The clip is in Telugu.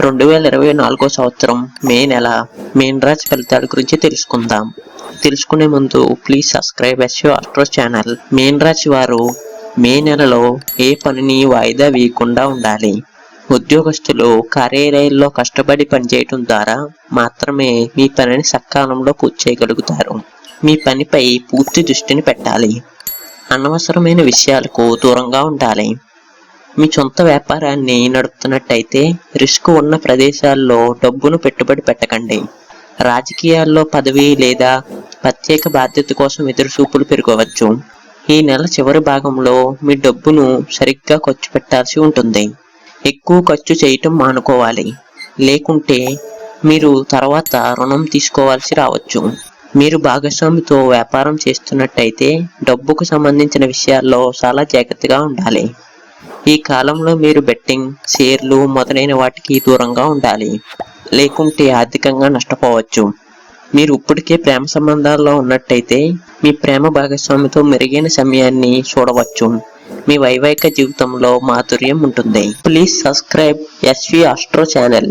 2024 సంవత్సరం మే నెల మీన రాశి ఫలితాల గురించి తెలుసుకుందాం. తెలుసుకునే ముందు please subscribe Yashvi astro channel. మీన రాశి వారు మే నెలలో ఏ పనిని వాయిదా వేయకుండా ఉండాలి. ఉద్యోగస్తులు కార్యాలయాల్లో కష్టపడి పనిచేయటం ద్వారా మాత్రమే మీ పనిని సకాలంలో పూర్తి చేయగలుగుతారు. మీ పనిపై పూర్తి దృష్టిని పెట్టాలి. అనవసరమైన విషయాలకు దూరంగా ఉండాలి. మీ సొంత వ్యాపారాన్ని నడుపుతున్నట్టయితే రిస్క్ ఉన్న ప్రదేశాల్లో డబ్బును పెట్టుబడి పెట్టకండి. రాజకీయాల్లో పదవి లేదా ప్రత్యేక బాధ్యత కోసం ఎదురుచూపులు పెరగవచ్చు. ఈ నెల చివరి భాగంలో మీ డబ్బును సరిగ్గా ఖర్చు పెట్టాల్సి ఉంటుంది. ఎక్కువ ఖర్చు చేయటం మానుకోవాలి, లేకుంటే మీరు తర్వాత రుణం తీసుకోవాల్సి రావచ్చు. మీరు భాగస్వామితో వ్యాపారం చేస్తున్నట్టయితే డబ్బుకు సంబంధించిన విషయాల్లో చాలా జాగ్రత్తగా ఉండాలి. ఈ కాలంలో మీరు బెట్టింగ్, షేర్లు మొదలైన వాటికి దూరంగా ఉండాలి, లేకుంటే ఆర్థికంగా నష్టపోవచ్చు. మీరు ఇప్పటికే ప్రేమ సంబంధాల్లో ఉన్నట్టయితే మీ ప్రేమ భాగస్వామితో మెరుగైన సమయాన్ని చూడవచ్చు. మీ వైవాహిక జీవితంలో మాధుర్యం ఉంటుంది. Please subscribe Yashvi astro channel.